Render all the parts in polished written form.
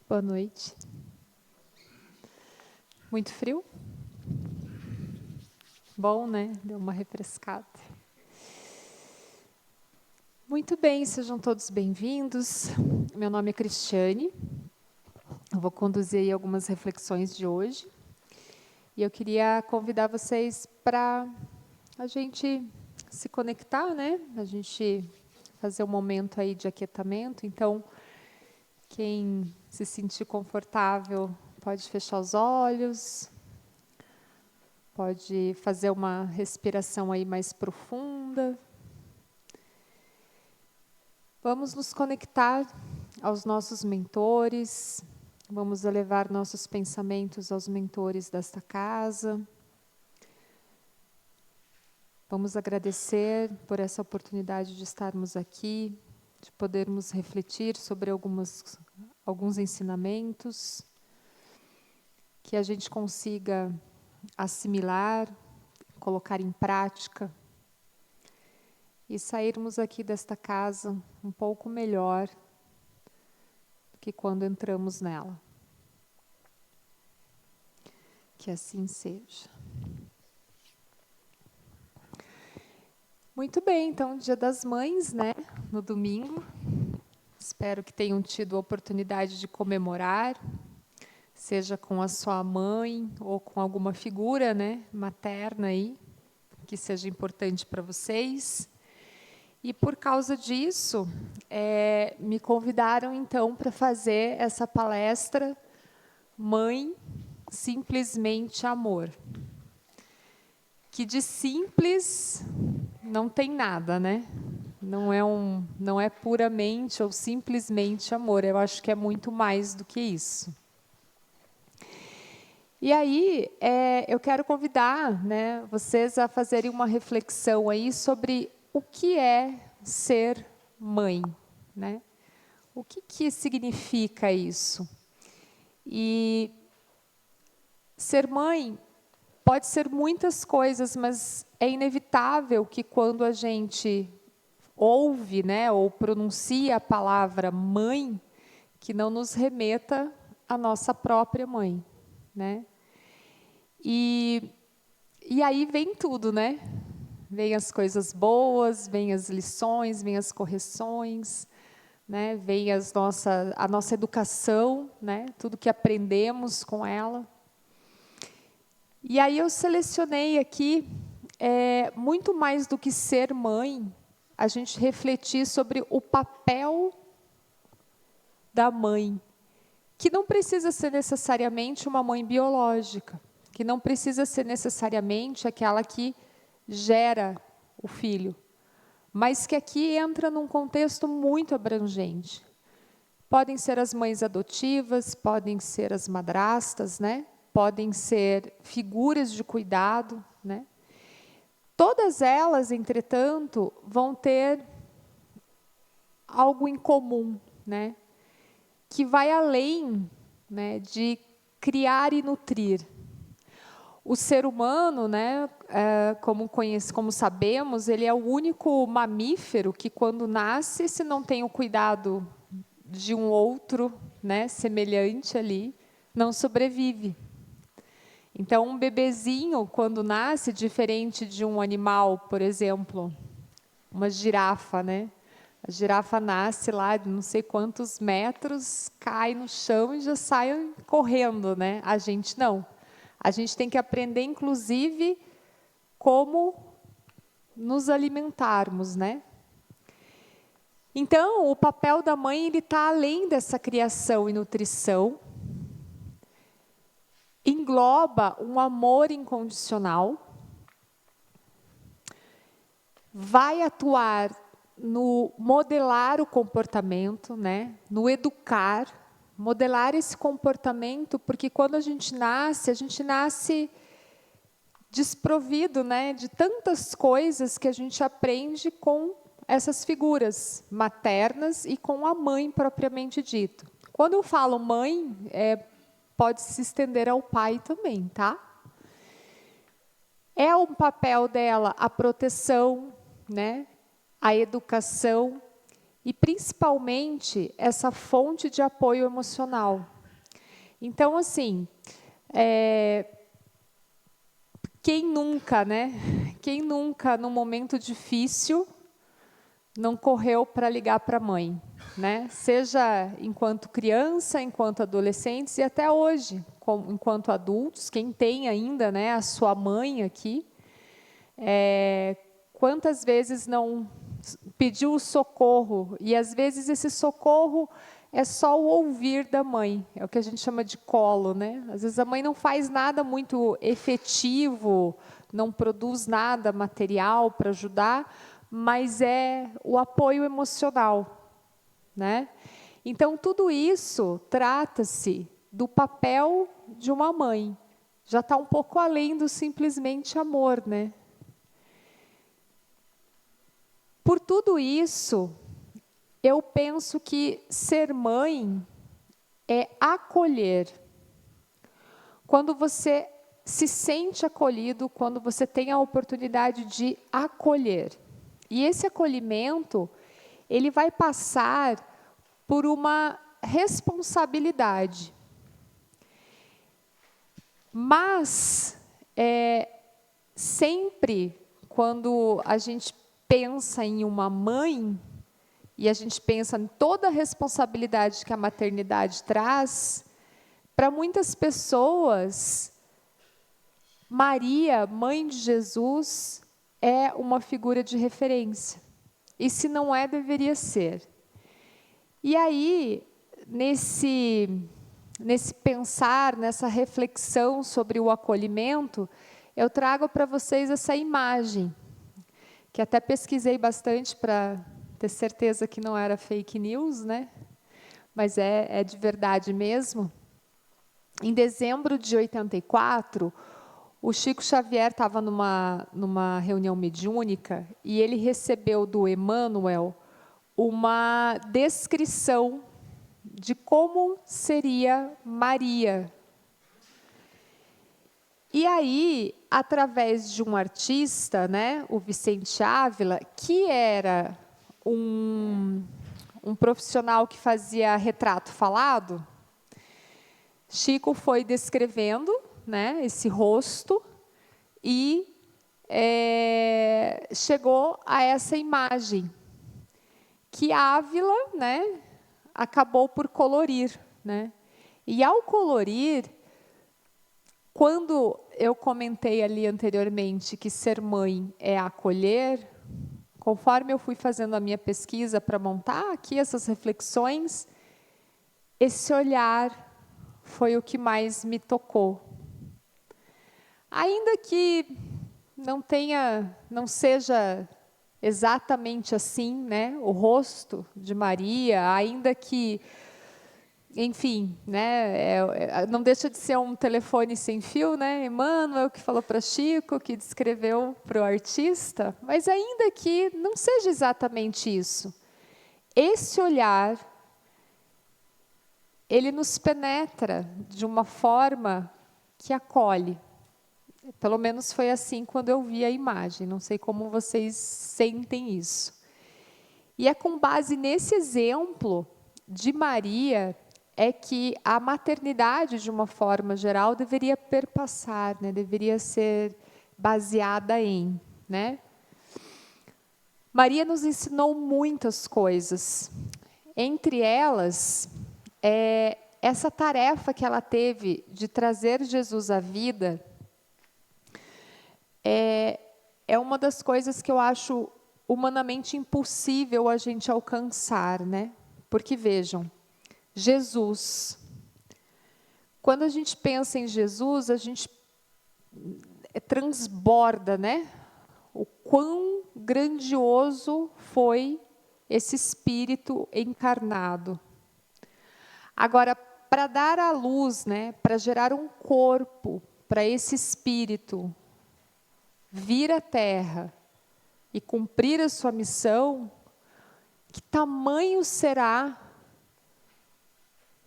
Boa noite. Muito frio? Bom, né? Deu uma refrescada. Muito bem, sejam todos bem-vindos. Meu nome é Cristiane. Eu vou conduzir aí algumas reflexões de hoje. E eu queria convidar vocês para a gente se conectar, né? A gente fazer um momento aí de aquietamento. Então, quem se sentir confortável pode fechar os olhos, pode fazer uma respiração aí mais profunda. Vamos nos conectar aos nossos mentores, vamos elevar nossos pensamentos aos mentores desta casa. Vamos agradecer por essa oportunidade de estarmos aqui, de podermos refletir sobre alguns ensinamentos, que a gente consiga assimilar, colocar em prática e sairmos aqui desta casa um pouco melhor do que quando entramos nela. Que assim seja. Muito bem, então, Dia das Mães, né? No domingo. Espero que tenham tido a oportunidade de comemorar, seja com a sua mãe ou com alguma figura, né, materna aí, que seja importante para vocês. E por causa disso, me convidaram então para fazer essa palestra Mãe, Simplesmente Amor. Que de simples não tem nada, né? Não é puramente ou simplesmente amor. Eu acho que é muito mais do que isso. E aí, eu quero convidar, né, vocês a fazerem uma reflexão aí sobre o que é ser mãe, né? O que significa isso? E ser mãe pode ser muitas coisas, mas é inevitável que quando a gente ouve, né, ou pronuncia a palavra mãe, que não nos remeta à nossa própria mãe, né? E aí vem tudo, né? Vem as coisas boas, vem as lições, vem as correções, né? Vem a nossa educação, né? Tudo que aprendemos com ela. E aí eu selecionei aqui, muito mais do que ser mãe, a gente refletir sobre o papel da mãe, que não precisa ser necessariamente uma mãe biológica, que não precisa ser necessariamente aquela que gera o filho, mas que aqui entra num contexto muito abrangente. Podem ser as mães adotivas, podem ser as madrastas, né? Podem ser figuras de cuidado, né? Todas elas, entretanto, vão ter algo em comum, né? Que vai além, né, de criar e nutrir. O ser humano, né, como sabemos, ele é o único mamífero que, quando nasce, se não tem o cuidado de um outro, né, semelhante ali, não sobrevive. Então, um bebezinho, quando nasce, diferente de um animal, por exemplo, uma girafa, né? A girafa nasce lá de não sei quantos metros, cai no chão e já sai correndo, né? A gente não. A gente tem que aprender, inclusive, como nos alimentarmos, né? Então, o papel da mãe está além dessa criação e nutrição, engloba um amor incondicional, vai atuar no modelar o comportamento, né? No educar, modelar esse comportamento, porque quando a gente nasce desprovido, né, de tantas coisas que a gente aprende com essas figuras maternas e com a mãe propriamente dito. Quando eu falo mãe, pode se estender ao pai também, tá? É um papel dela a proteção, né? A educação e, principalmente, essa fonte de apoio emocional. Então, assim, quem nunca, né? Quem nunca, num momento difícil, não correu para ligar para a mãe, né? Seja enquanto criança, enquanto adolescentes e até hoje, enquanto adultos, quem tem ainda, né, a sua mãe aqui, quantas vezes não pediu socorro, e às vezes esse socorro é só o ouvir da mãe, é o que a gente chama de colo, né? Às vezes a mãe não faz nada muito efetivo, não produz nada material para ajudar, mas é o apoio emocional, né? Então, tudo isso trata-se do papel de uma mãe. Já está um pouco além do simplesmente amor, né? Por tudo isso, eu penso que ser mãe é acolher. Quando você se sente acolhido, quando você tem a oportunidade de acolher. E esse acolhimento, ele vai passar por uma responsabilidade. Mas, sempre, quando a gente pensa em uma mãe, e a gente pensa em toda a responsabilidade que a maternidade traz, para muitas pessoas, Maria, mãe de Jesus, é uma figura de referência. E se não é, deveria ser. E aí, nesse pensar, nessa reflexão sobre o acolhimento, eu trago para vocês essa imagem, que até pesquisei bastante para ter certeza que não era fake news, né? Mas é de verdade mesmo. Em dezembro de 84, o Chico Xavier estava numa reunião mediúnica e ele recebeu do Emmanuel uma descrição de como seria Maria. E aí, através de um artista, né, o Vicente Ávila, que era um profissional que fazia retrato falado, Chico foi descrevendo, né, esse rosto e chegou a essa imagem que Ávila, né, acabou por colorir, né? E ao colorir, quando eu comentei ali anteriormente que ser mãe é acolher, conforme eu fui fazendo a minha pesquisa para montar aqui essas reflexões, esse olhar foi o que mais me tocou. Ainda que não seja exatamente assim, né, o rosto de Maria, ainda que, enfim, né, não deixa de ser um telefone sem fio, né, Emmanuel que falou para Chico, que descreveu para o artista, mas ainda que não seja exatamente isso, esse olhar, ele nos penetra de uma forma que acolhe. Pelo menos foi assim quando eu vi a imagem, não sei como vocês sentem isso. E é com base nesse exemplo de Maria é que a maternidade, de uma forma geral, deveria perpassar, né? Deveria ser baseada em, né? Maria nos ensinou muitas coisas. Entre elas, essa tarefa que ela teve de trazer Jesus à vida, é uma das coisas que eu acho humanamente impossível a gente alcançar, né? Porque vejam, Jesus. Quando a gente pensa em Jesus, a gente transborda, né? O quão grandioso foi esse Espírito encarnado. Agora, para dar à luz, né? Para gerar um corpo para esse Espírito vir à Terra e cumprir a sua missão, que tamanho será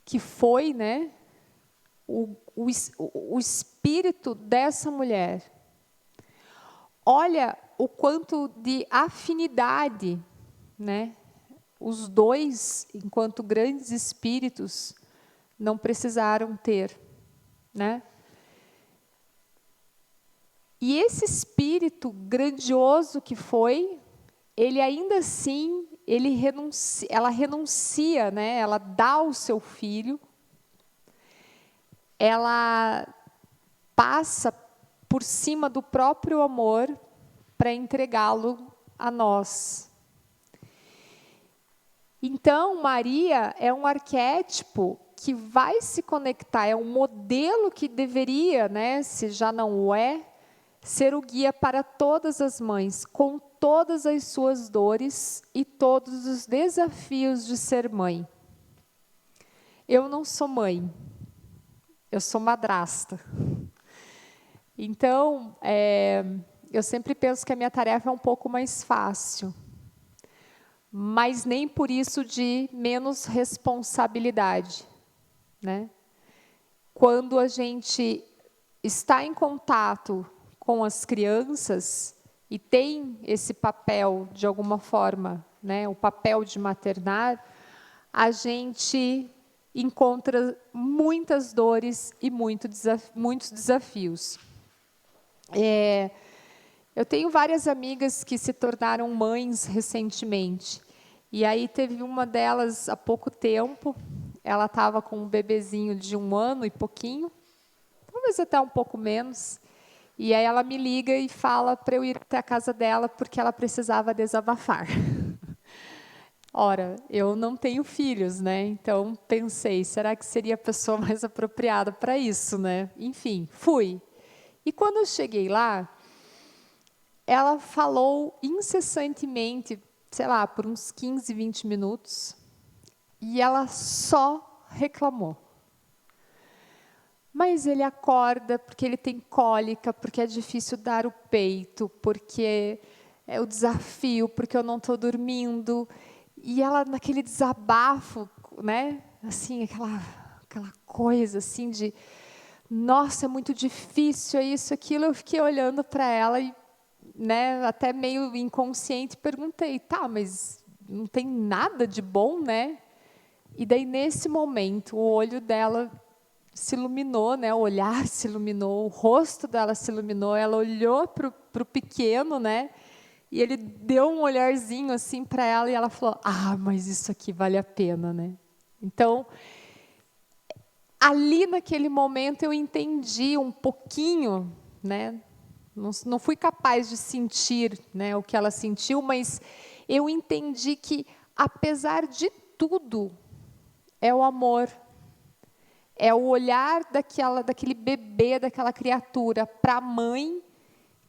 que foi, né, o espírito dessa mulher? Olha o quanto de afinidade, né, os dois, enquanto grandes espíritos, não precisaram ter, né? E esse espírito grandioso que foi, ele ainda assim, ela renuncia, né? Ela dá o seu filho, ela passa por cima do próprio amor para entregá-lo a nós. Então, Maria é um arquétipo que vai se conectar, é um modelo que deveria, né, se já não o é, ser o guia para todas as mães, com todas as suas dores e todos os desafios de ser mãe. Eu não sou mãe, eu sou madrasta. Então, eu sempre penso que a minha tarefa é um pouco mais fácil, mas nem por isso de menos responsabilidade, né? Quando a gente está em contato com as crianças e tem esse papel, de alguma forma, né, o papel de maternar, a gente encontra muitas dores e muitos desafios. Eu tenho várias amigas que se tornaram mães recentemente. E aí teve uma delas há pouco tempo, ela estava com um bebezinho de 1 ano e pouquinho, talvez até um pouco menos. E aí ela me liga e fala para eu ir até a casa dela porque ela precisava desabafar. Ora, eu não tenho filhos, né? Então pensei, será que seria a pessoa mais apropriada para isso, né? Enfim, fui. E quando eu cheguei lá, ela falou incessantemente, sei lá, por uns 15, 20 minutos, e ela só reclamou. Mas ele acorda porque ele tem cólica, porque é difícil dar o peito, porque é o desafio, porque eu não estou dormindo. E ela, naquele desabafo, né? Assim, aquela coisa assim de, nossa, é muito difícil, é isso, aquilo. Eu fiquei olhando para ela e, né, até meio inconsciente, perguntei, tá, mas não tem nada de bom, né? E daí, nesse momento, o olho dela se iluminou, né? O olhar se iluminou, o rosto dela se iluminou, ela olhou para o pequeno, né? E ele deu um olharzinho assim para ela e ela falou, mas isso aqui vale a pena, né? Então, ali naquele momento eu entendi um pouquinho, né? Não fui capaz de sentir, né, o que ela sentiu, mas eu entendi que, apesar de tudo, é o amor. É o olhar daquele bebê, daquela criatura para a mãe,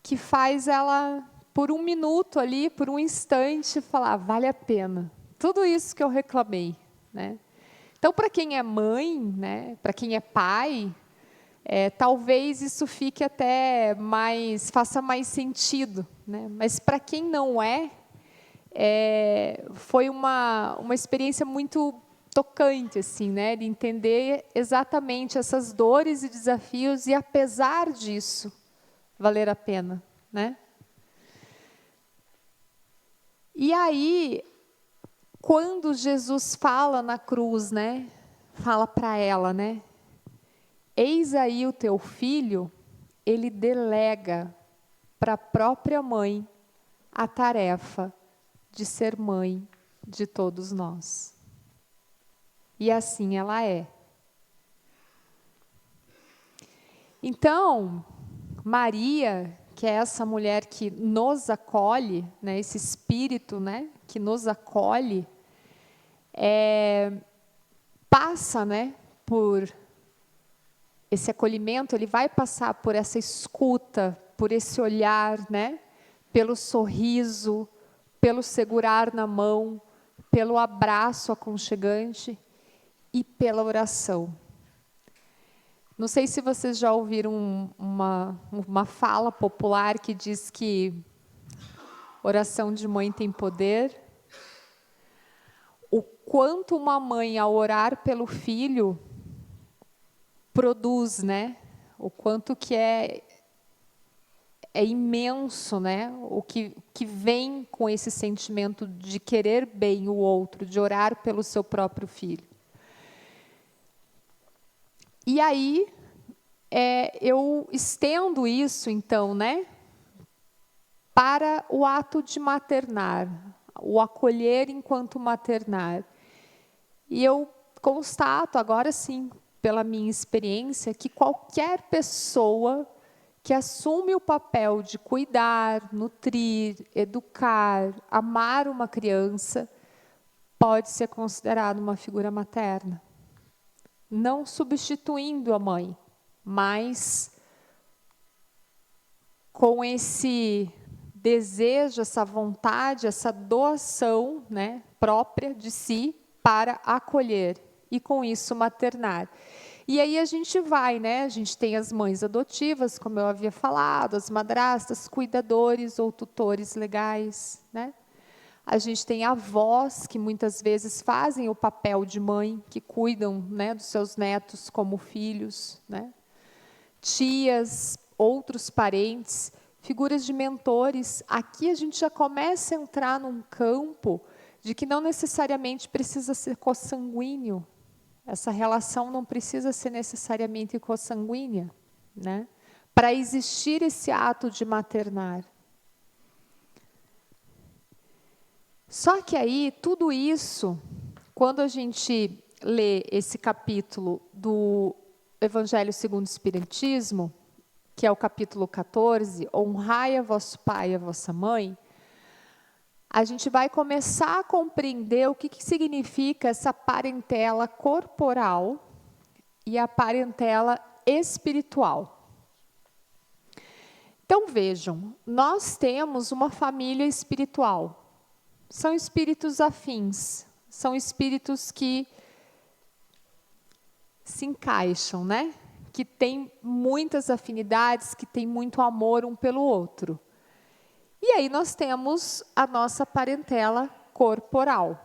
que faz ela, por 1 minuto ali, por um instante, falar, vale a pena. Tudo isso que eu reclamei, né? Então, para quem é mãe, né, para quem é pai, talvez isso fique até faça mais sentido, né? Mas para quem não foi uma experiência muito tocante, assim, né, de entender exatamente essas dores e desafios e, apesar disso, valer a pena, né? E aí, quando Jesus fala na cruz, né, fala para ela, né, eis aí o teu filho, ele delega para a própria mãe a tarefa de ser mãe de todos nós. E assim ela é. Então, Maria, que é essa mulher que nos acolhe, né, esse espírito, né, que nos acolhe, passa, né, por esse acolhimento, ele vai passar por essa escuta, por esse olhar, né, pelo sorriso, pelo segurar na mão, pelo abraço aconchegante e pela oração. Não sei se vocês já ouviram uma fala popular que diz que oração de mãe tem poder. O quanto uma mãe, ao orar pelo filho, produz, né? O quanto que é imenso, né? O que vem com esse sentimento de querer bem o outro, de orar pelo seu próprio filho. E aí, eu estendo isso, então, né, para o ato de maternar, o acolher enquanto maternar. E eu constato, agora sim, pela minha experiência, que qualquer pessoa que assume o papel de cuidar, nutrir, educar, amar uma criança, pode ser considerado uma figura materna. Não substituindo a mãe, mas com esse desejo, essa vontade, essa doação, né, própria de si para acolher e com isso maternar. E aí a gente vai, né? A gente tem as mães adotivas, como eu havia falado, as madrastas, cuidadores ou tutores legais, né? A gente tem avós que muitas vezes fazem o papel de mãe, que cuidam, né, dos seus netos como filhos, né? Tias, outros parentes, figuras de mentores. Aqui a gente já começa a entrar num campo de que não necessariamente precisa ser consanguíneo. Essa relação não precisa ser necessariamente consanguínea, né? Para existir esse ato de maternar. Só que aí, tudo isso, quando a gente lê esse capítulo do Evangelho segundo o Espiritismo, que é o capítulo 14, honrai a vosso pai e a vossa mãe, a gente vai começar a compreender o que significa essa parentela corporal e a parentela espiritual. Então, vejam, nós temos uma família espiritual. São espíritos afins, são espíritos que se encaixam, né? Que têm muitas afinidades, que têm muito amor um pelo outro. E aí nós temos a nossa parentela corporal,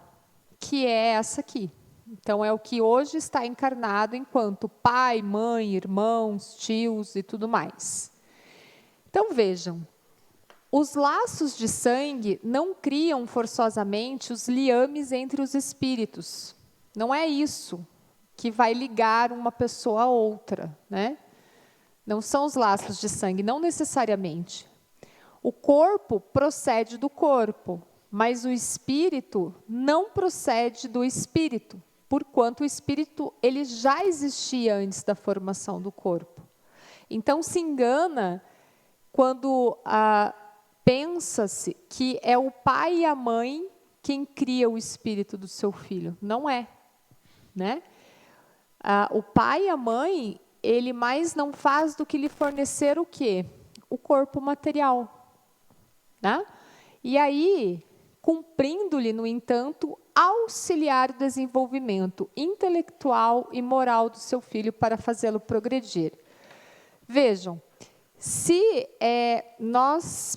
que é essa aqui. Então, é o que hoje está encarnado enquanto pai, mãe, irmãos, tios e tudo mais. Então, vejam, os laços de sangue não criam forçosamente os liames entre os espíritos. Não é isso que vai ligar uma pessoa a outra, né? Não são os laços de sangue, não necessariamente. O corpo procede do corpo, mas o espírito não procede do espírito, porquanto o espírito ele já existia antes da formação do corpo. Então, se engana quando pensa-se que é o pai e a mãe quem cria o espírito do seu filho. Não é, né? O pai e a mãe, ele mais não faz do que lhe fornecer o quê? O corpo material, né? E aí, cumprindo-lhe, no entanto, auxiliar o desenvolvimento intelectual e moral do seu filho para fazê-lo progredir. Vejam, se nós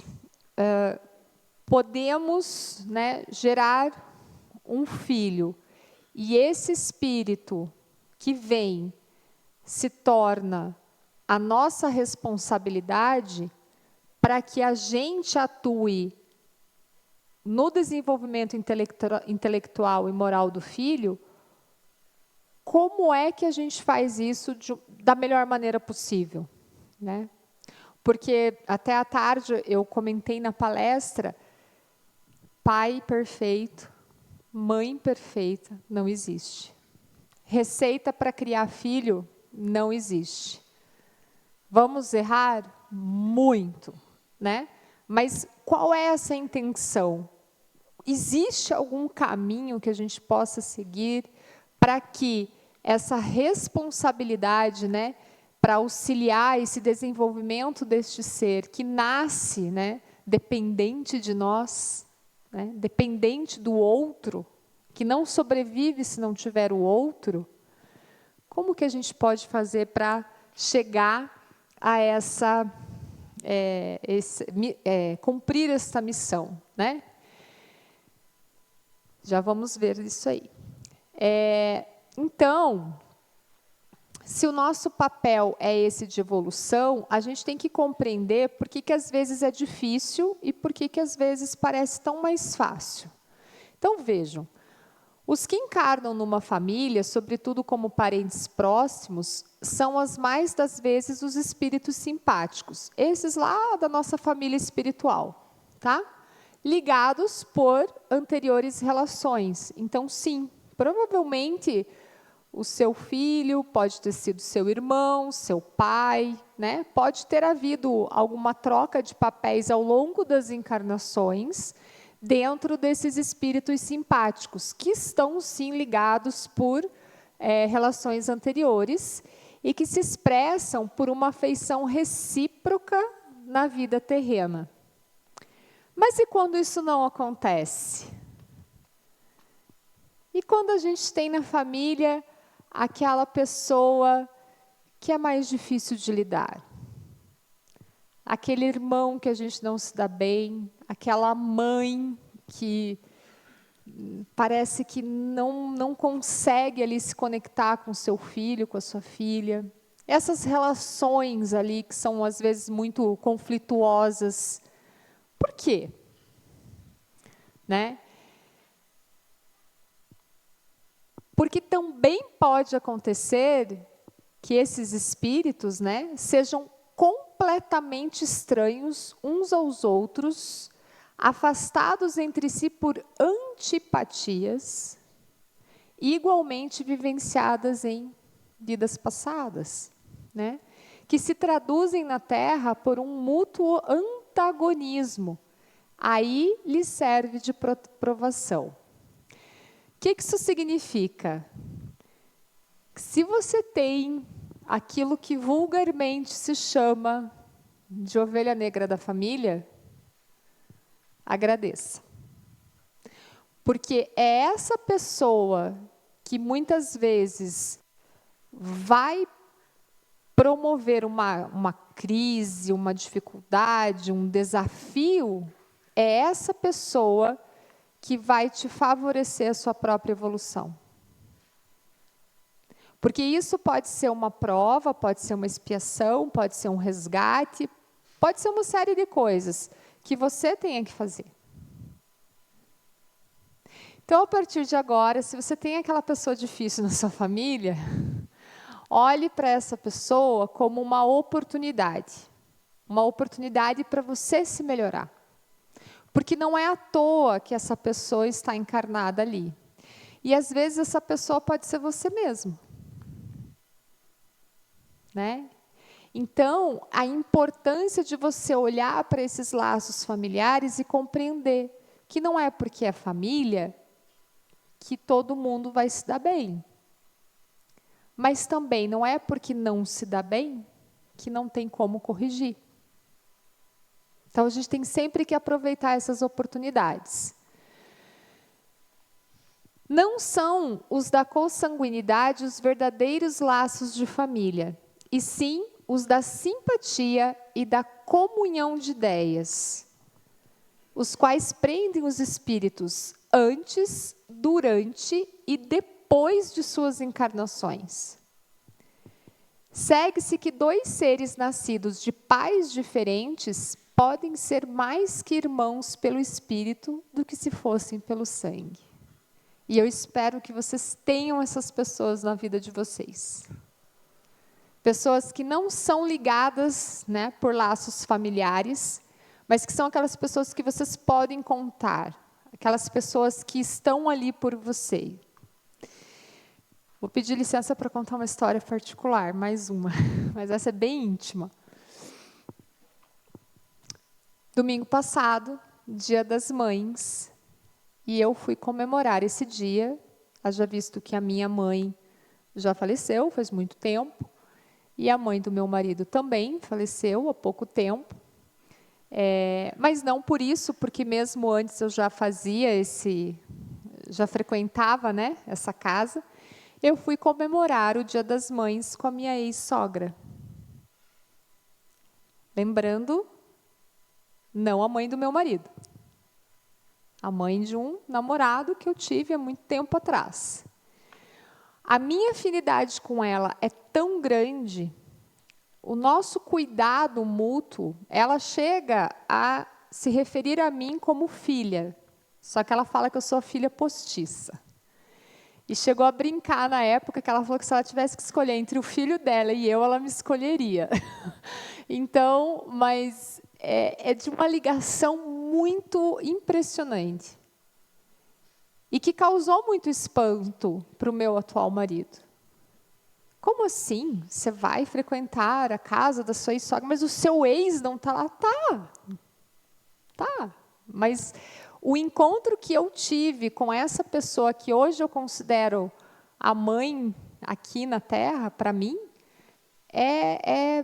podemos, né, gerar um filho e esse espírito que vem se torna a nossa responsabilidade para que a gente atue no desenvolvimento intelectual e moral do filho, como é que a gente faz isso da melhor maneira possível, né? Porque até à tarde eu comentei na palestra, pai perfeito, mãe perfeita, não existe. Receita para criar filho, não existe. Vamos errar? Muito, né? Mas qual é essa intenção? Existe algum caminho que a gente possa seguir para que essa responsabilidade, né, para auxiliar esse desenvolvimento deste ser que nasce, né, dependente de nós, né, dependente do outro, que não sobrevive se não tiver o outro, como que a gente pode fazer para chegar a cumprir essa missão, né? Já vamos ver isso aí. Então, se o nosso papel é esse de evolução, a gente tem que compreender por que às vezes é difícil e por que às vezes parece tão mais fácil. Então, vejam, Os que encarnam numa família, sobretudo como parentes próximos, são as mais das vezes os espíritos simpáticos, esses lá da nossa família espiritual, tá? Ligados por anteriores relações. Então, sim, provavelmente o seu filho pode ter sido seu irmão, seu pai, né? Pode ter havido alguma troca de papéis ao longo das encarnações dentro desses espíritos simpáticos, que estão, sim, ligados por relações anteriores e que se expressam por uma afeição recíproca na vida terrena. Mas e quando isso não acontece? E quando a gente tem na família aquela pessoa que é mais difícil de lidar? Aquele irmão que a gente não se dá bem, aquela mãe que parece que não consegue ali se conectar com seu filho, com a sua filha. Essas relações ali que são às vezes muito conflituosas. Por quê? Né? Porque também pode acontecer que esses espíritos, né, sejam completamente estranhos uns aos outros, afastados entre si por antipatias, igualmente vivenciadas em vidas passadas, né? Que se traduzem na Terra por um mútuo antagonismo. Aí lhe serve de provação. O que isso significa? Se você tem aquilo que vulgarmente se chama de ovelha negra da família, agradeça. Porque é essa pessoa que muitas vezes vai promover uma crise, uma dificuldade, um desafio, é essa pessoa que vai te favorecer a sua própria evolução. Porque isso pode ser uma prova, pode ser uma expiação, pode ser um resgate, pode ser uma série de coisas que você tenha que fazer. Então, a partir de agora, se você tem aquela pessoa difícil na sua família, olhe para essa pessoa como uma oportunidade para você se melhorar. Porque não é à toa que essa pessoa está encarnada ali. E às vezes essa pessoa pode ser você mesmo. Né? Então, a importância de você olhar para esses laços familiares e compreender que não é porque é família que todo mundo vai se dar bem. Mas também não é porque não se dá bem que não tem como corrigir. Então, a gente tem sempre que aproveitar essas oportunidades. Não são os da consanguinidade os verdadeiros laços de família, e sim os da simpatia e da comunhão de ideias, os quais prendem os espíritos antes, durante e depois de suas encarnações. Segue-se que dois seres nascidos de pais diferentes podem ser mais que irmãos pelo espírito do que se fossem pelo sangue. E eu espero que vocês tenham essas pessoas na vida de vocês. Pessoas que não são ligadas, né, por laços familiares, mas que são aquelas pessoas que vocês podem contar, aquelas pessoas que estão ali por você. Vou pedir licença para contar uma história particular, mais uma, mas essa é bem íntima. Domingo passado, Dia das Mães, e eu fui comemorar esse dia, haja visto que a minha mãe já faleceu, faz muito tempo, e a mãe do meu marido também faleceu há pouco tempo. Mas não por isso, porque mesmo antes eu já já frequentava, né, essa casa. Eu fui comemorar o Dia das Mães com a minha ex-sogra. Lembrando, não a mãe do meu marido. A mãe de um namorado que eu tive há muito tempo atrás. A minha afinidade com ela é tão grande, o nosso cuidado mútuo, ela chega a se referir a mim como filha, só que ela fala que eu sou a filha postiça. E chegou a brincar na época que ela falou que se ela tivesse que escolher entre o filho dela e eu, ela me escolheria. Então, mas é de uma ligação muito impressionante. E que causou muito espanto para o meu atual marido. Como assim? Você vai frequentar a casa da sua ex-sogra, mas o seu ex não está lá? Tá. Mas o encontro que eu tive com essa pessoa que hoje eu considero a mãe aqui na Terra, para mim, é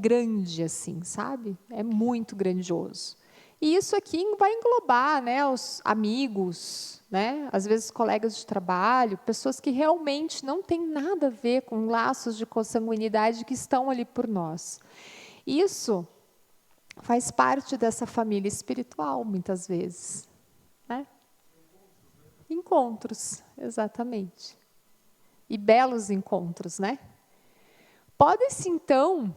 grande, assim, sabe? É muito grandioso. E isso aqui vai englobar, né, os amigos, né, às vezes colegas de trabalho, pessoas que realmente não têm nada a ver com laços de consanguinidade que estão ali por nós. Isso faz parte dessa família espiritual, muitas vezes. Né? Encontros, exatamente. E belos encontros, né? Pode-se, então,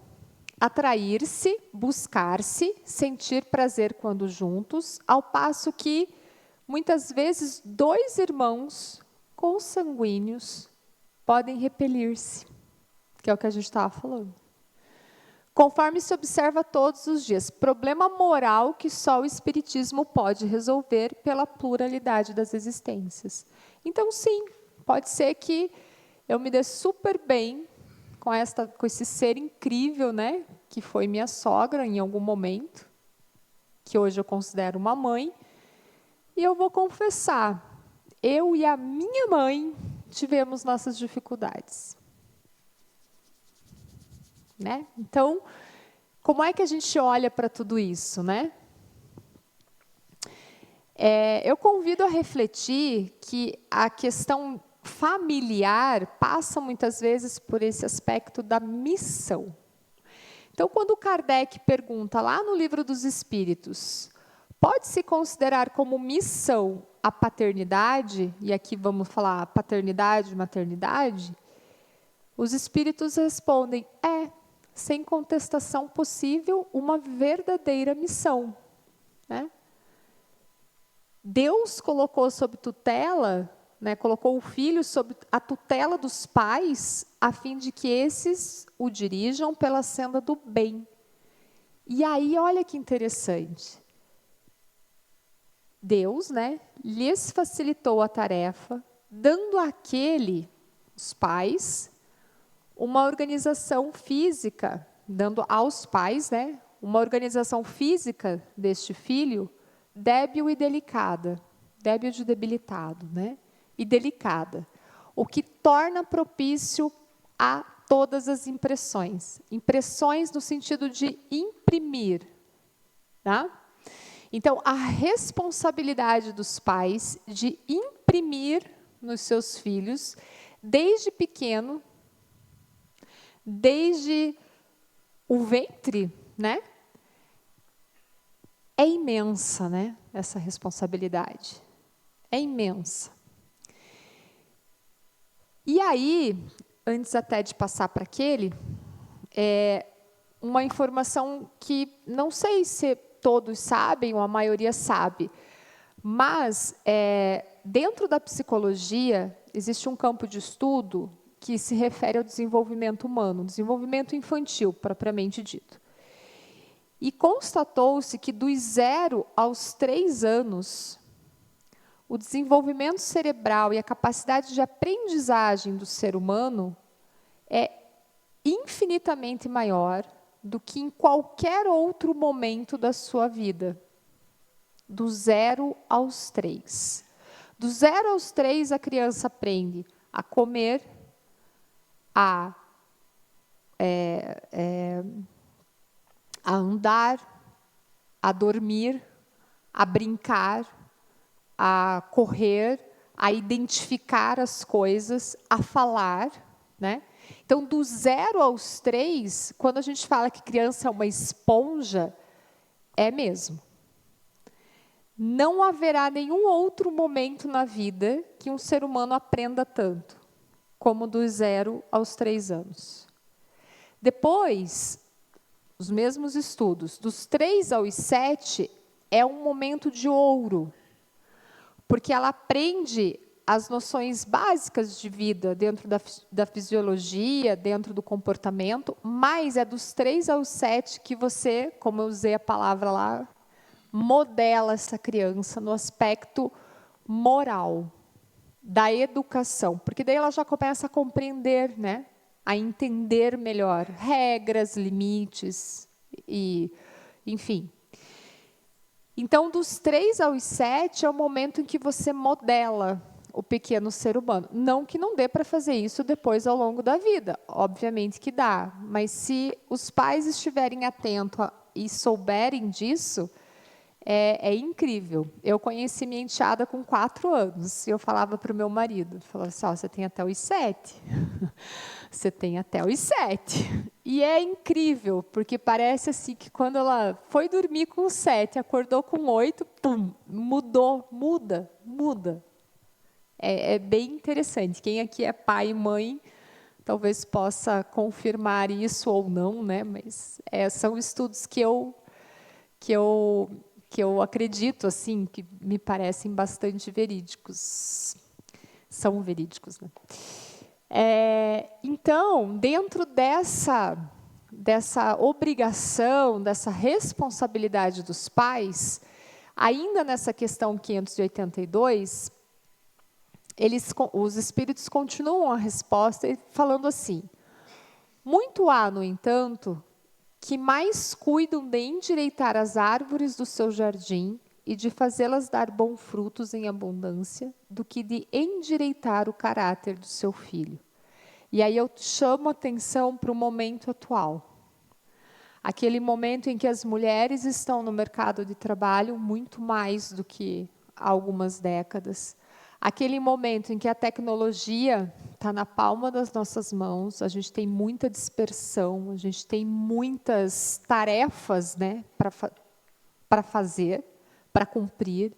atrair-se, buscar-se, sentir prazer quando juntos, ao passo que, muitas vezes, dois irmãos consanguíneos podem repelir-se, que é o que a gente estava falando. Conforme se observa todos os dias, problema moral que só o Espiritismo pode resolver pela pluralidade das existências. Então, sim, pode ser que eu me dê super bem com esse ser incrível, né, que foi minha sogra em algum momento, que hoje eu considero uma mãe, e eu vou confessar, eu e a minha mãe tivemos nossas dificuldades. Né? Então, como é que a gente olha para tudo isso, né? Eu convido a refletir que a questão familiar passa muitas vezes por esse aspecto da missão. Então, quando Kardec pergunta lá no Livro dos Espíritos, pode-se considerar como missão a paternidade, e aqui vamos falar paternidade e maternidade, os Espíritos respondem, sem contestação possível, uma verdadeira missão. Né? Deus colocou sob tutela, né, colocou o filho sob a tutela dos pais, a fim de que esses o dirijam pela senda do bem. E aí, olha que interessante. Deus, né, lhes facilitou a tarefa, dando àquele, os pais, uma organização física, dando aos pais, né, uma organização física deste filho, débil e delicada, débil de debilitado, né, e delicada, o que torna propício a todas as impressões. Impressões no sentido de imprimir. Tá? Então, a responsabilidade dos pais de imprimir nos seus filhos, desde pequeno, desde o ventre, né? É imensa, né? Essa responsabilidade. É imensa. E aí, antes até de passar para aquele, uma informação que não sei se todos sabem, ou a maioria sabe, mas dentro da psicologia existe um campo de estudo que se refere ao desenvolvimento humano, desenvolvimento infantil, propriamente dito. E constatou-se que dos 0 aos 3 anos, o desenvolvimento cerebral e a capacidade de aprendizagem do ser humano é infinitamente maior do que em qualquer outro momento da sua vida. Do 0 aos 3. Do 0 aos 3, a criança aprende a comer, a andar, a dormir, a brincar, a correr, a identificar as coisas, a falar, né? Então, do 0 aos 3, quando a gente fala que criança é uma esponja, é mesmo. Não haverá nenhum outro momento na vida que um ser humano aprenda tanto, como dos 0 aos 3 anos. Depois, os mesmos estudos, dos 3 aos 7, é um momento de ouro, porque ela aprende as noções básicas de vida dentro da fisiologia, dentro do comportamento, mas é dos 3 aos 7 que você, como eu usei a palavra lá, modela essa criança no aspecto moral, da educação, porque daí ela já começa a compreender, né? A entender melhor regras, limites, e, enfim. Então, dos 3 aos 7 é o momento em que você modela o pequeno ser humano. Não que não dê para fazer isso depois ao longo da vida, obviamente que dá, mas se os pais estiverem atentos e souberem disso, é incrível. Eu conheci minha enteada com 4 anos, e eu falava para o meu marido, falava assim, você tem até os 7. Você tem até os 7. E é incrível, porque parece assim que quando ela foi dormir com 7, acordou com 8, pum, muda. É bem interessante. Quem aqui é pai e mãe, talvez possa confirmar isso ou não, né? Mas são estudos que eu acredito, assim, que me parecem bastante verídicos. São verídicos, né? Então, dentro dessa obrigação, dessa responsabilidade dos pais, ainda nessa questão 582, os espíritos continuam a resposta falando assim: muito há, no entanto, que mais cuidam de endireitar as árvores do seu jardim e de fazê-las dar bons frutos em abundância, do que de endireitar o caráter do seu filho. E aí eu chamo a atenção para o momento atual. Aquele momento em que as mulheres estão no mercado de trabalho muito mais do que há algumas décadas. Aquele momento em que a tecnologia está na palma das nossas mãos, a gente tem muita dispersão, a gente tem muitas tarefas, né, para fazer, para cumprir.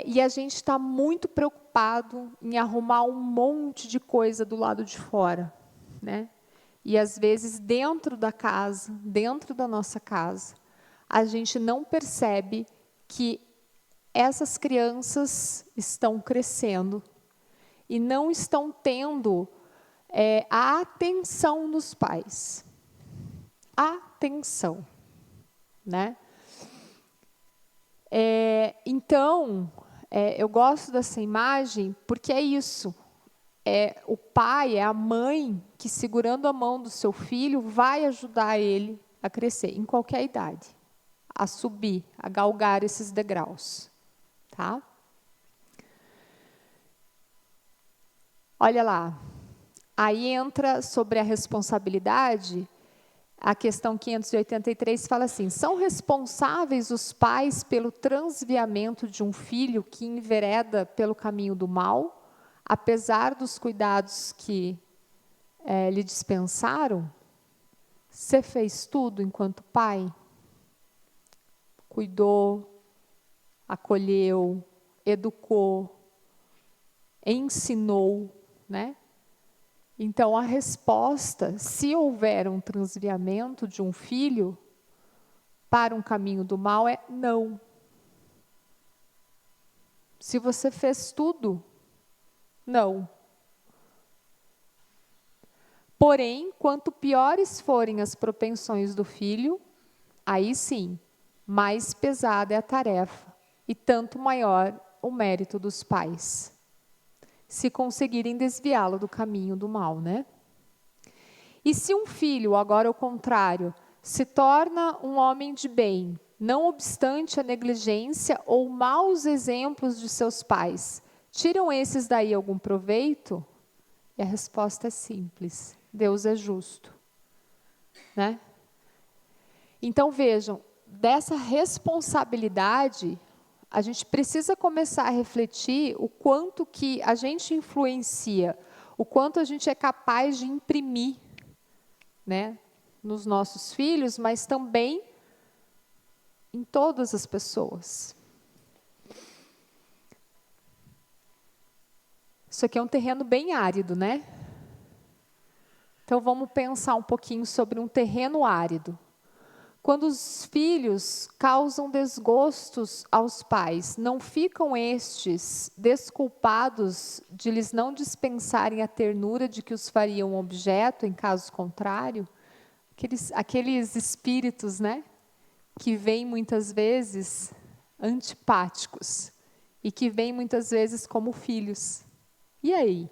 E a gente está muito preocupado em arrumar um monte de coisa do lado de fora, né? E às vezes dentro da casa, dentro da nossa casa, a gente não percebe que essas crianças estão crescendo e não estão tendo a atenção dos pais. Atenção, né? Então, eu gosto dessa imagem porque é isso. O pai, é a mãe que, segurando a mão do seu filho, vai ajudar ele a crescer, em qualquer idade, a subir, a galgar esses degraus. Tá? Olha lá. Aí entra sobre a responsabilidade. A questão 583 fala assim: são responsáveis os pais pelo transviamento de um filho que envereda pelo caminho do mal, apesar dos cuidados que lhe dispensaram? Você fez tudo enquanto pai? Cuidou, acolheu, educou, ensinou, né? Então, a resposta, se houver um transviamento de um filho para um caminho do mal, é não. Se você fez tudo, não. Porém, quanto piores forem as propensões do filho, aí sim, mais pesada é a tarefa e tanto maior o mérito dos pais, se conseguirem desviá-lo do caminho do mal, né? E se um filho, agora ao contrário, se torna um homem de bem, não obstante a negligência ou maus exemplos de seus pais, tiram esses daí algum proveito? E a resposta é simples: Deus é justo, né? Então vejam, dessa responsabilidade, a gente precisa começar a refletir o quanto que a gente influencia, o quanto a gente é capaz de imprimir, né, nos nossos filhos, mas também em todas as pessoas. Isso aqui é um terreno bem árido, né? Então vamos pensar um pouquinho sobre um terreno árido. Quando os filhos causam desgostos aos pais, não ficam estes desculpados de lhes não dispensarem a ternura de que os fariam objeto, em caso contrário? Aqueles espíritos, né, que vêm muitas vezes antipáticos e que vêm muitas vezes como filhos. E aí?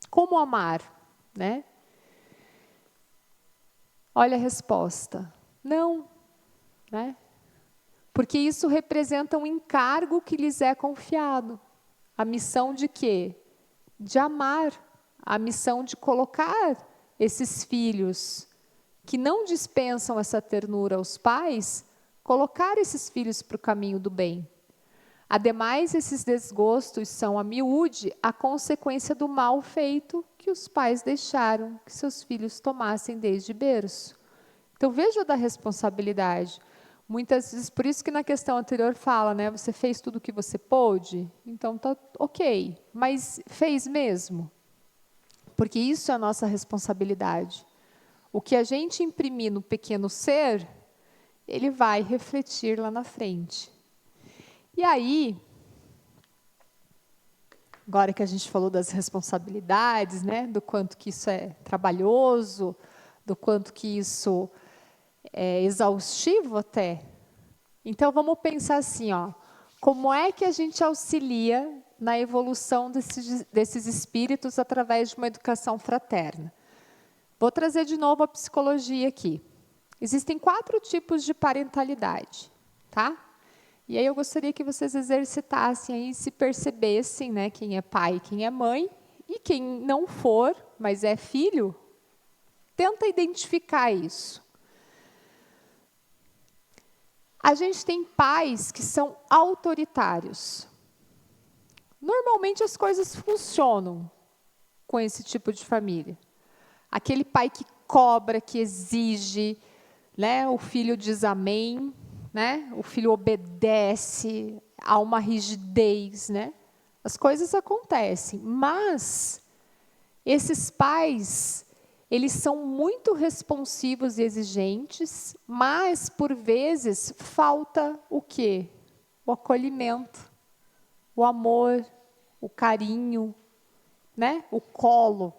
Como amar, né? Olha a resposta. Não, né? Porque isso representa um encargo que lhes é confiado. A missão de quê? De amar. A missão de colocar esses filhos que não dispensam essa ternura aos pais, colocar esses filhos para o caminho do bem. Ademais, esses desgostos são, a miúde, a consequência do mal feito que os pais deixaram que seus filhos tomassem desde berço. Então, veja da responsabilidade. Muitas vezes, por isso que na questão anterior fala, né? Você fez tudo o que você pôde? Então, tá ok. Mas fez mesmo? Porque isso é a nossa responsabilidade. O que a gente imprimir no pequeno ser, ele vai refletir lá na frente. E aí, agora que a gente falou das responsabilidades, né? Do quanto que isso é trabalhoso, do quanto que isso é exaustivo até. Então, vamos pensar assim, ó, como é que a gente auxilia na evolução desses espíritos através de uma educação fraterna? Vou trazer de novo a psicologia aqui. Existem 4 tipos de parentalidade, tá? E aí eu gostaria que vocês exercitassem aí, se percebessem, né, quem é pai e quem é mãe, e quem não for, mas é filho, tenta identificar isso. A gente tem pais que são autoritários. Normalmente as coisas funcionam com esse tipo de família. Aquele pai que cobra, que exige, né? O filho diz amém, né? O filho obedece, há uma rigidez, né? As coisas acontecem, mas esses pais, eles são muito responsivos e exigentes, mas, por vezes, falta o quê? O acolhimento, o amor, o carinho, né? O colo.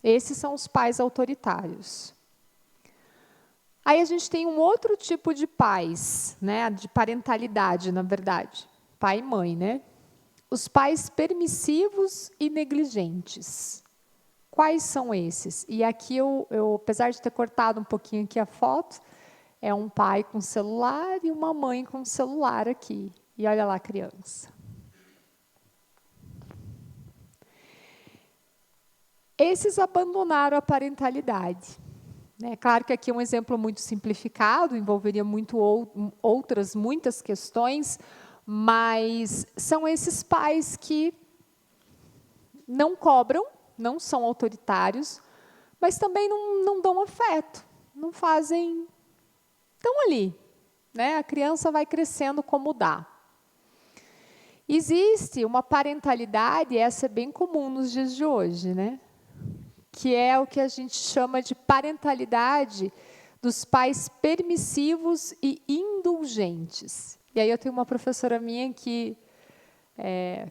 Esses são os pais autoritários. Aí a gente tem um outro tipo de pais, né? De parentalidade, na verdade. Pai e mãe, né? Os pais permissivos e negligentes. Quais são esses? E aqui eu, apesar de ter cortado um pouquinho aqui a foto, é um pai com celular e uma mãe com celular aqui. E olha lá a criança. Esses abandonaram a parentalidade. É claro que aqui é um exemplo muito simplificado, envolveria muitas questões, mas são esses pais que não cobram, não são autoritários, mas também não dão afeto, não fazem... Estão ali, né? A criança vai crescendo como dá. Existe uma parentalidade, essa é bem comum nos dias de hoje, né? Que é o que a gente chama de parentalidade dos pais permissivos e indulgentes. E aí eu tenho uma professora minha que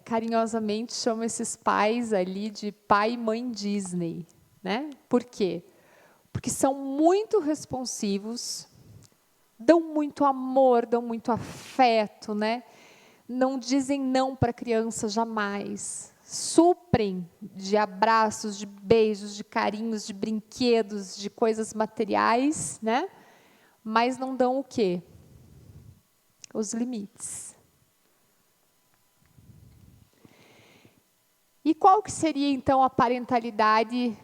carinhosamente chama esses pais ali de pai e mãe Disney, né? Por quê? Porque são muito responsivos, dão muito amor, dão muito afeto, né? Não dizem não para a criança jamais. Suprem de abraços, de beijos, de carinhos, de brinquedos, de coisas materiais, né? Mas não dão o quê? Os limites. E qual que seria, então, a parentalidade,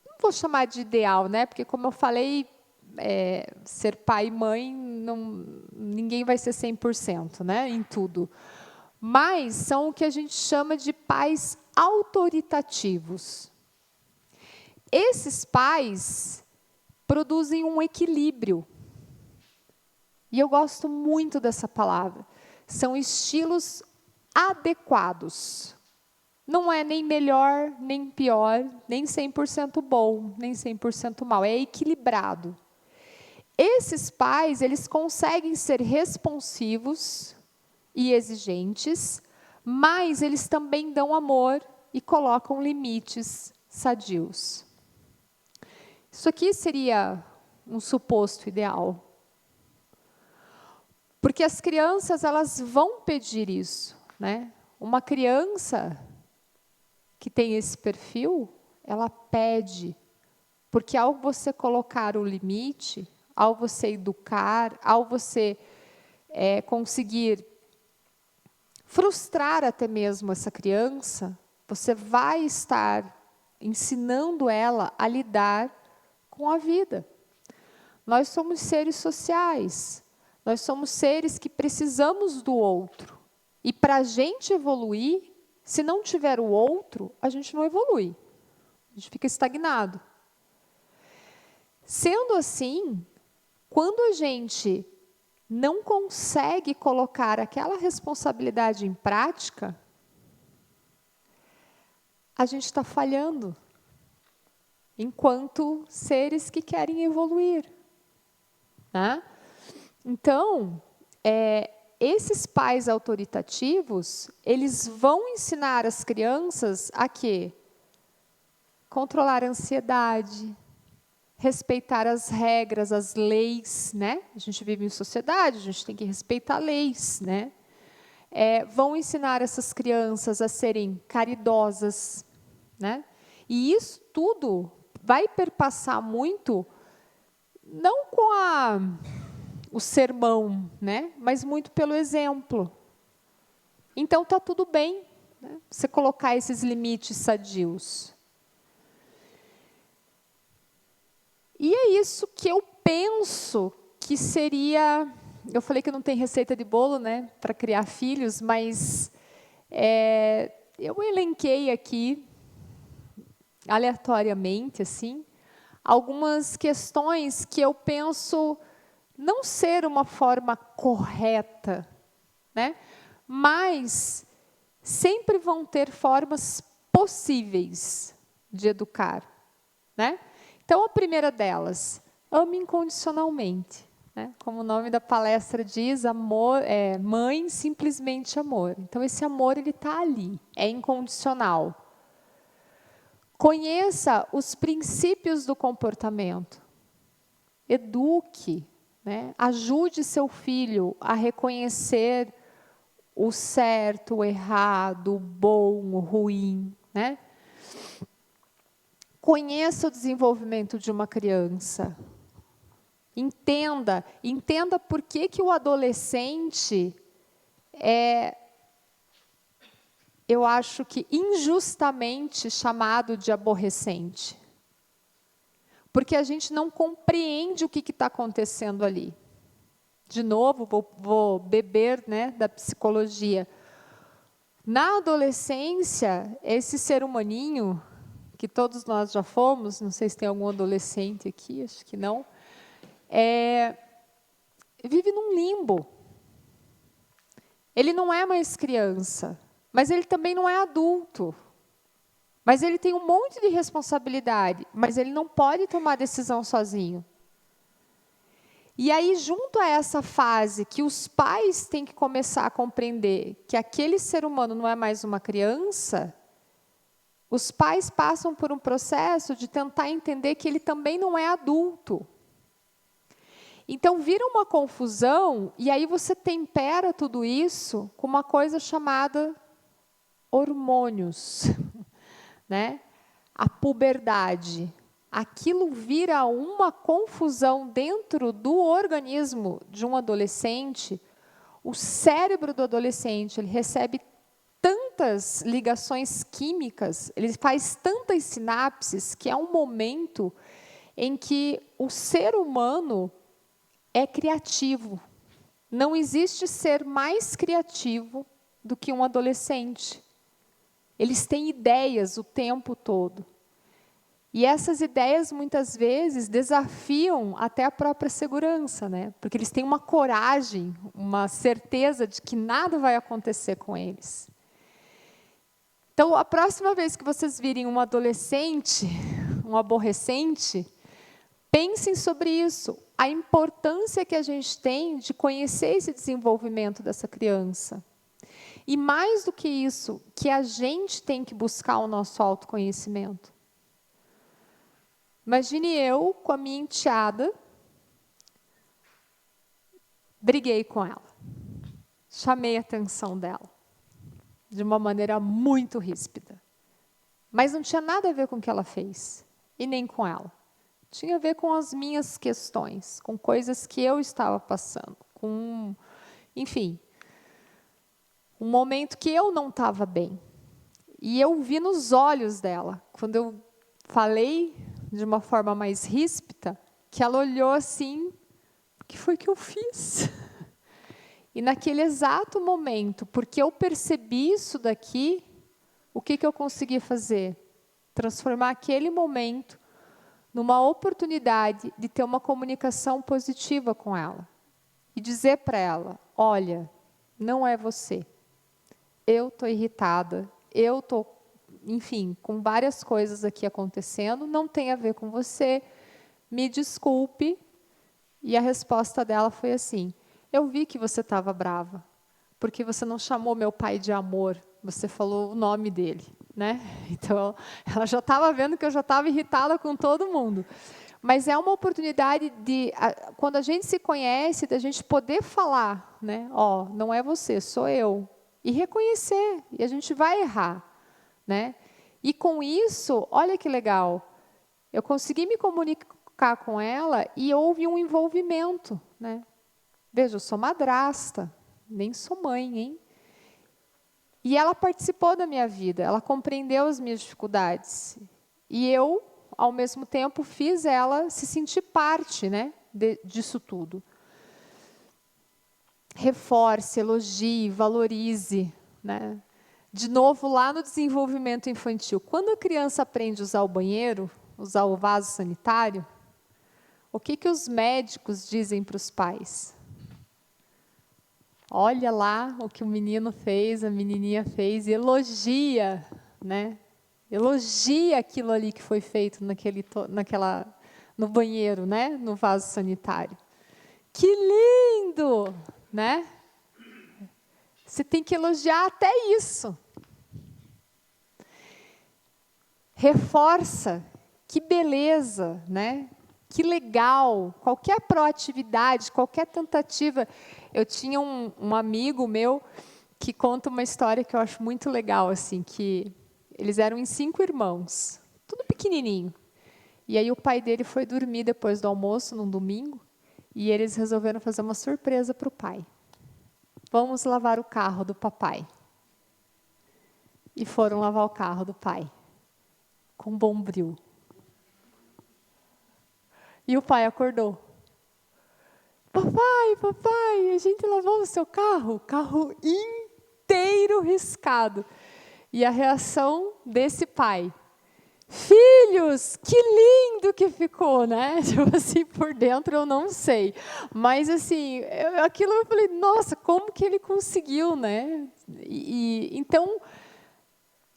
não vou chamar de ideal, né? Porque, como eu falei, ser pai e mãe, ninguém vai ser 100%, né? Em tudo. Mas são o que a gente chama de pais autoritativos. Esses pais produzem um equilíbrio. E eu gosto muito dessa palavra. São estilos adequados. não é nem melhor, nem pior, nem 100% bom, nem 100% mal, é equilibrado. Esses pais, eles conseguem ser responsivos e exigentes, mas eles também dão amor e colocam limites sadios. Isso aqui seria um suposto ideal. Porque as crianças, elas vão pedir isso, né? Uma criança que tem esse perfil, ela pede, porque ao você colocar o limite, ao você educar, ao você conseguir frustrar até mesmo essa criança, você vai estar ensinando ela a lidar com a vida. Nós somos seres sociais, nós somos seres que precisamos do outro. E para a gente evoluir, se não tiver o outro, a gente não evolui. A gente fica estagnado. Sendo assim, quando a gente não consegue colocar aquela responsabilidade em prática, a gente está falhando enquanto seres que querem evoluir, né? Então, esses pais autoritativos, eles vão ensinar as crianças a quê? Controlar a ansiedade, respeitar as regras, as leis, né? A gente vive em sociedade, a gente tem que respeitar leis, né? Vão ensinar essas crianças a serem caridosas, né? E isso tudo vai perpassar muito, não com o sermão, né? Mas muito pelo exemplo. Então, está tudo bem, né? Você colocar esses limites sadios. E é isso que eu penso que seria... Eu falei que não tem receita de bolo, né, para criar filhos, mas eu elenquei aqui, aleatoriamente, assim, algumas questões que eu penso não ser uma forma correta, né, mas sempre vão ter formas possíveis de educar, né? Então, a primeira delas, ame incondicionalmente. Né? Como o nome da palestra diz, amor, mãe, simplesmente amor. Então, esse amor ele está ali, é incondicional. Conheça os princípios do comportamento. Eduque, né? Ajude seu filho a reconhecer o certo, o errado, o bom, o ruim, né? Conheça o desenvolvimento de uma criança. Entenda por que o adolescente eu acho que injustamente chamado de aborrecente. Porque a gente não compreende o que está acontecendo ali. De novo, vou beber, né, da psicologia. Na adolescência, esse ser humaninho, que todos nós já fomos, não sei se tem algum adolescente aqui, acho que não, vive num limbo. Ele não é mais criança, mas ele também não é adulto. Mas ele tem um monte de responsabilidade, mas ele não pode tomar decisão sozinho. E aí, junto a essa fase que os pais têm que começar a compreender que aquele ser humano não é mais uma criança, os pais passam por um processo de tentar entender que ele também não é adulto. Então, vira uma confusão, e aí você tempera tudo isso com uma coisa chamada hormônios, né? A puberdade. Aquilo vira uma confusão dentro do organismo de um adolescente. O cérebro do adolescente, ele recebe tantas ligações químicas, ele faz tantas sinapses, que é um momento em que o ser humano é criativo. Não existe ser mais criativo do que um adolescente. Eles têm ideias o tempo todo. E essas ideias, muitas vezes, desafiam até a própria segurança, né? Porque eles têm uma coragem, uma certeza de que nada vai acontecer com eles. Então, a próxima vez que vocês virem um adolescente, um aborrecente, pensem sobre isso, a importância que a gente tem de conhecer esse desenvolvimento dessa criança. E mais do que isso, que a gente tem que buscar o nosso autoconhecimento. Imagine eu com a minha enteada, briguei com ela, chamei a atenção dela, de uma maneira muito ríspida. Mas não tinha nada a ver com o que ela fez, e nem com ela. Tinha a ver com as minhas questões, com coisas que eu estava passando, com, enfim, um momento que eu não estava bem. E eu vi nos olhos dela, quando eu falei de uma forma mais ríspida, que ela olhou assim, o que foi que eu fiz? E naquele exato momento, porque eu percebi isso daqui, o que eu consegui fazer? Transformar aquele momento numa oportunidade de ter uma comunicação positiva com ela. E dizer para ela, olha, não é você. Eu estou irritada, eu estou, enfim, com várias coisas aqui acontecendo, não tem a ver com você, me desculpe. E a resposta dela foi assim, eu vi que você estava brava, porque você não chamou meu pai de amor, você falou o nome dele, né? Então, ela já estava vendo que eu já estava irritada com todo mundo. Mas é uma oportunidade de, quando a gente se conhece, da gente poder falar, né? Ó, não é você, sou eu. E reconhecer, e a gente vai errar, né? E com isso, olha que legal, eu consegui me comunicar com ela e houve um envolvimento, né? Veja, eu sou madrasta, nem sou mãe, hein? E ela participou da minha vida, ela compreendeu as minhas dificuldades. E eu, ao mesmo tempo, fiz ela se sentir parte, né, disso tudo. Reforce, elogie, valorize, né? De novo, lá no desenvolvimento infantil, quando a criança aprende a usar o banheiro, usar o vaso sanitário, o que os médicos dizem para os pais? Olha lá o que o menino fez, a menininha fez, e elogia, né? Elogia aquilo ali que foi feito no banheiro, né? No vaso sanitário. Que lindo, né? Você tem que elogiar até isso. Reforça, que beleza, né? Que legal, qualquer proatividade, qualquer tentativa. Eu tinha um amigo meu que conta uma história que eu acho muito legal, assim, que eles eram em 5 irmãos, tudo pequenininho. E aí o pai dele foi dormir depois do almoço, num domingo, e eles resolveram fazer uma surpresa para o pai. Vamos lavar o carro do papai. E foram lavar o carro do pai, com Bombril. E o pai acordou. Papai, a gente lavou o seu carro, o carro inteiro riscado. E a reação desse pai, filhos, que lindo que ficou, né? Tipo assim, por dentro eu não sei. Mas assim, aquilo eu falei, nossa, como que ele conseguiu, né? Então,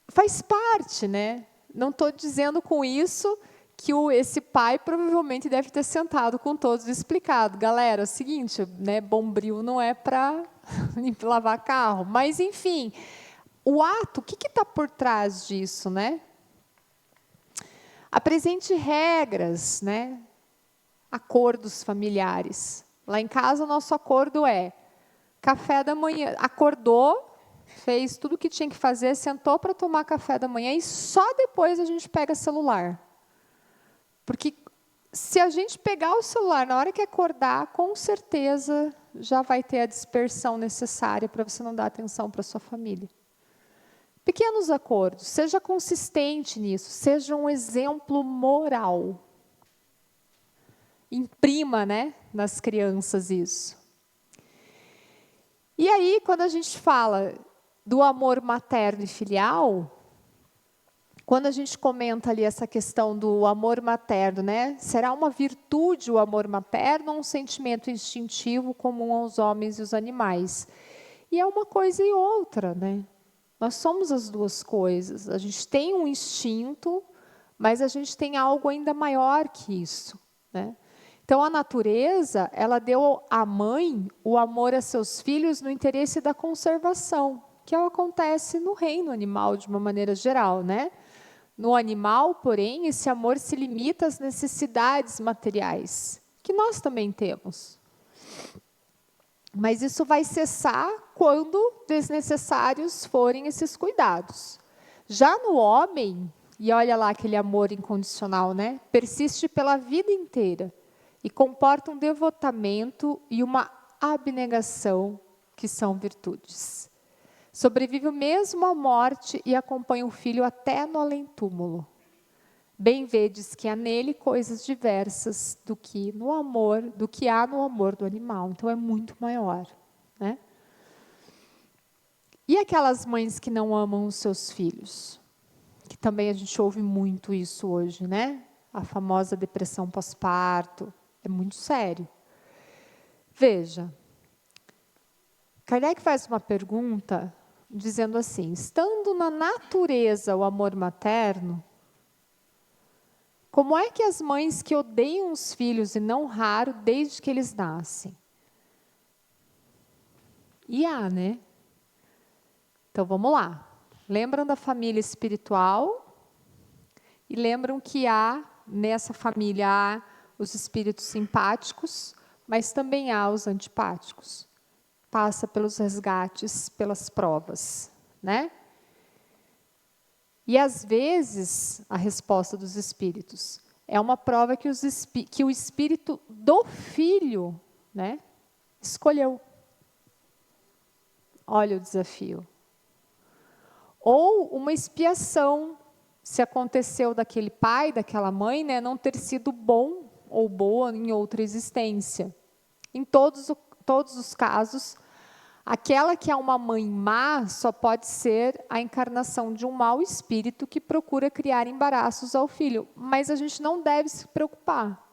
faz parte, né? Não estou dizendo com isso que esse pai provavelmente deve ter sentado com todos e explicado. Galera, é o seguinte, né, Bombril não é para lavar carro. Mas, enfim, o ato, o que está por trás disso, né? Apresente regras, né? Acordos familiares. Lá em casa, o nosso acordo é café da manhã. Acordou, fez tudo o que tinha que fazer, sentou para tomar café da manhã e só depois a gente pega celular. Porque se a gente pegar o celular na hora que acordar, com certeza já vai ter a dispersão necessária para você não dar atenção para a sua família. Pequenos acordos, seja consistente nisso, seja um exemplo moral. Imprima, né, nas crianças isso. E aí, quando a gente fala do amor materno e filial, quando a gente comenta ali essa questão do amor materno, né? Será uma virtude o amor materno ou um sentimento instintivo comum aos homens e os animais? E é uma coisa e outra, né? Nós somos as duas coisas. A gente tem um instinto, mas a gente tem algo ainda maior que isso, né? Então, a natureza, ela deu à mãe o amor a seus filhos no interesse da conservação, que acontece no reino animal de uma maneira geral, né? No animal, porém, esse amor se limita às necessidades materiais, que nós também temos. Mas isso vai cessar quando desnecessários forem esses cuidados. Já no homem, e olha lá aquele amor incondicional, né? Persiste pela vida inteira e comporta um devotamento e uma abnegação, que são virtudes. Sobrevive mesmo à morte e acompanha o filho até no além-túmulo. Bem vedes que há nele coisas diversas do que há no amor do animal. Então é muito maior, né? E aquelas mães que não amam os seus filhos? Que também a gente ouve muito isso hoje, né? A famosa depressão pós-parto. É muito sério. Veja, Kardec faz uma pergunta dizendo assim: estando na natureza o amor materno, como é que as mães que odeiam os filhos, e não raro, desde que eles nascem? E há, né? Então vamos lá. Lembram da família espiritual? E lembram que nessa família, há os espíritos simpáticos, mas também há os antipáticos. Passa pelos resgates, pelas provas, né? E às vezes, a resposta dos espíritos é uma prova que o espírito do filho, né, escolheu. Olha o desafio. Ou uma expiação, se aconteceu daquele pai, daquela mãe, né, não ter sido bom ou boa em outra existência. Em todos os casos, aquela que é uma mãe má só pode ser a encarnação de um mau espírito que procura criar embaraços ao filho. Mas a gente não deve se preocupar,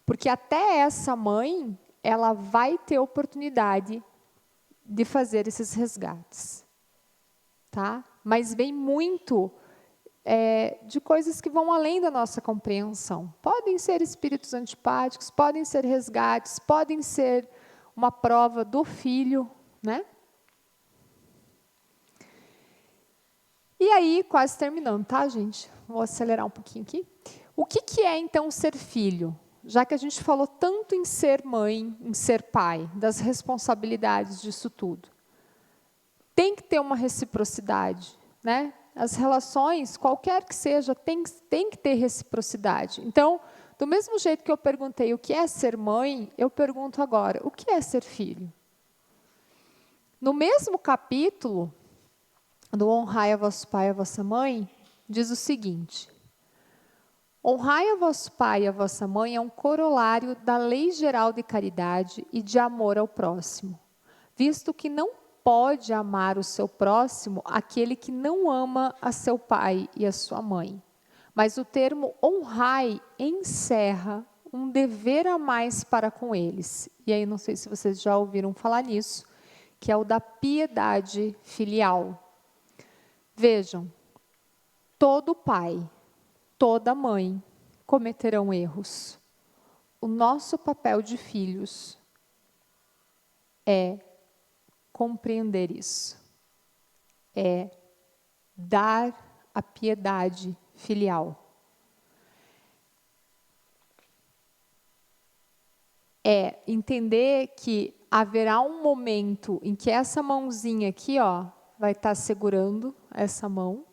porque até essa mãe, ela vai ter oportunidade de fazer esses resgates, tá? Mas vem muito de coisas que vão além da nossa compreensão. Podem ser espíritos antipáticos, podem ser resgates, podem ser uma prova do filho, né? E aí, quase terminando, tá, gente? Vou acelerar um pouquinho aqui. O que é, então, ser filho? Já que a gente falou tanto em ser mãe, em ser pai, das responsabilidades disso tudo. Tem que ter uma reciprocidade, né? As relações, qualquer que seja, tem que ter reciprocidade. Então, do mesmo jeito que eu perguntei o que é ser mãe, eu pergunto agora, o que é ser filho? No mesmo capítulo do Honrai a vosso pai e a vossa mãe, diz o seguinte: honrai a vosso pai e a vossa mãe é um corolário da lei geral de caridade e de amor ao próximo, visto que não pode amar o seu próximo aquele que não ama a seu pai e a sua mãe. Mas o termo honrai encerra um dever a mais para com eles. E aí, não sei se vocês já ouviram falar nisso, que é o da piedade filial. Vejam, todo pai, toda mãe cometerão erros. O nosso papel de filhos é compreender isso, é dar a piedade filial. É entender que haverá um momento em que essa mãozinha aqui, ó, vai estar segurando essa mão,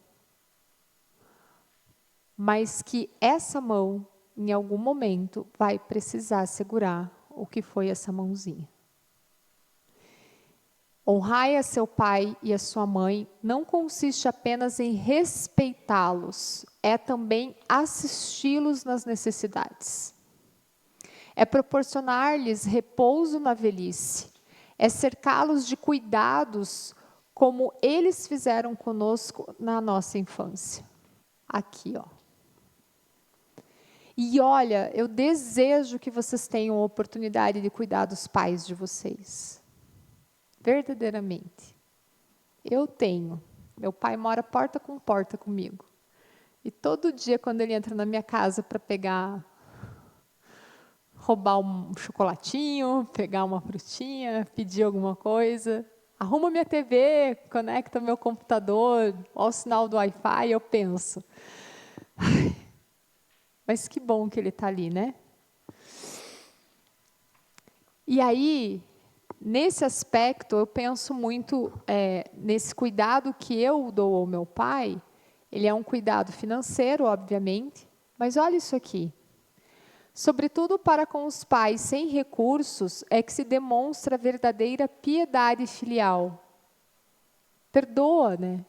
mas que essa mão, em algum momento, vai precisar segurar o que foi essa mãozinha. Honrai a seu pai e a sua mãe não consiste apenas em respeitá-los, é também assisti-los nas necessidades. É proporcionar-lhes repouso na velhice, é cercá-los de cuidados como eles fizeram conosco na nossa infância. Aqui, ó. E olha, eu desejo que vocês tenham a oportunidade de cuidar dos pais de vocês. Verdadeiramente. Eu tenho. Meu pai mora porta com porta comigo. E todo dia, quando ele entra na minha casa para roubar um chocolatinho, pegar uma frutinha, pedir alguma coisa, arruma minha TV, conecta meu computador, ao sinal do Wi-Fi, eu penso, mas que bom que ele está ali, né? E aí, nesse aspecto, eu penso muito nesse cuidado que eu dou ao meu pai. Ele é um cuidado financeiro, obviamente, mas olha isso aqui. Sobretudo para com os pais sem recursos é que se demonstra a verdadeira piedade filial. Perdoa, né?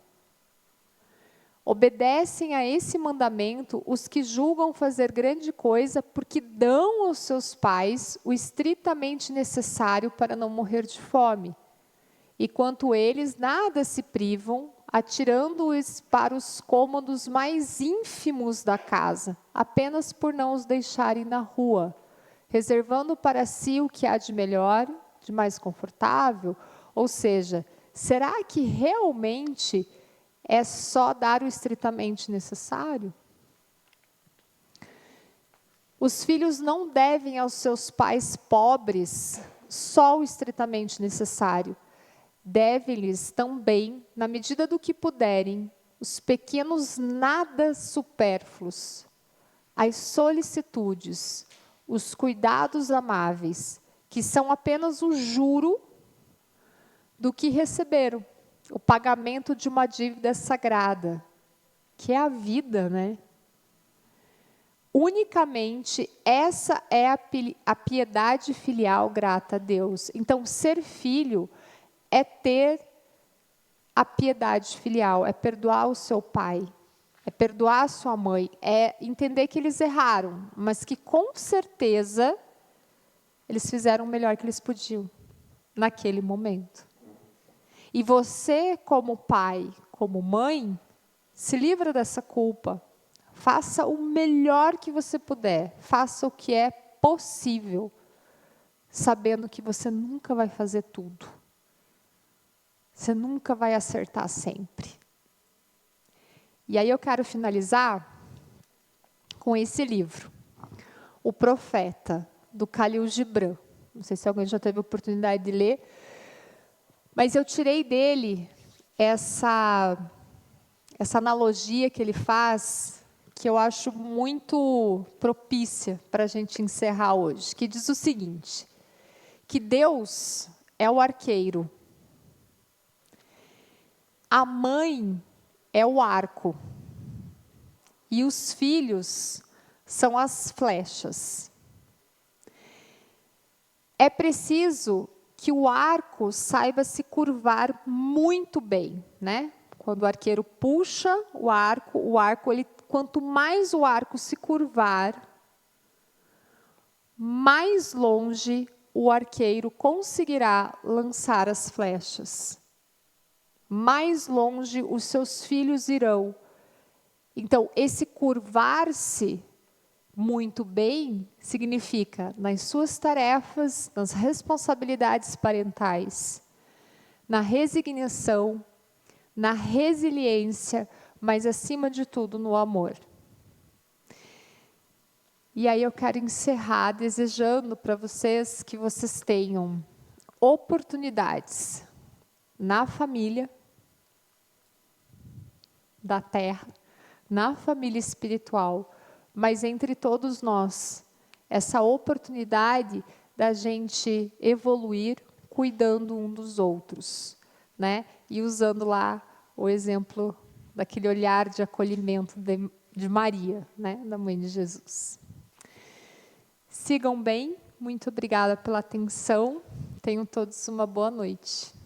Obedecem a esse mandamento os que julgam fazer grande coisa porque dão aos seus pais o estritamente necessário para não morrer de fome. E quanto eles nada se privam, atirando-os para os cômodos mais ínfimos da casa, apenas por não os deixarem na rua, reservando para si o que há de melhor, de mais confortável. Ou seja, será que realmente é só dar o estritamente necessário? Os filhos não devem aos seus pais pobres só o estritamente necessário. Deve-lhes também, na medida do que puderem, os pequenos nada supérfluos, as solicitudes, os cuidados amáveis, que são apenas o juro do que receberam, o pagamento de uma dívida sagrada, que é a vida, né? Unicamente essa é a piedade filial grata a Deus. Então, ser filho é ter a piedade filial, é perdoar o seu pai, é perdoar a sua mãe, é entender que eles erraram, mas que com certeza eles fizeram o melhor que eles podiam naquele momento. E você, como pai, como mãe, se livra dessa culpa. Faça o melhor que você puder, faça o que é possível, sabendo que você nunca vai fazer tudo. Você nunca vai acertar sempre. E aí eu quero finalizar com esse livro, O Profeta, do Khalil Gibran. Não sei se alguém já teve a oportunidade de ler, mas eu tirei dele essa analogia que ele faz, que eu acho muito propícia para a gente encerrar hoje, que diz o seguinte, que Deus é o arqueiro, a mãe é o arco e os filhos são as flechas. É preciso que o arco saiba se curvar muito bem, né? Quando o arqueiro puxa o arco, quanto mais o arco se curvar, mais longe o arqueiro conseguirá lançar as flechas. Mais longe os seus filhos irão. Então, esse curvar-se muito bem significa nas suas tarefas, nas responsabilidades parentais, na resignação, na resiliência, mas acima de tudo no amor. E aí eu quero encerrar desejando para vocês que vocês tenham oportunidades na família, da terra, na família espiritual, mas entre todos nós, essa oportunidade da gente evoluir cuidando um dos outros, né? E usando lá o exemplo daquele olhar de acolhimento de Maria, né? Da mãe de Jesus. Sigam bem, muito obrigada pela atenção, tenham todos uma boa noite.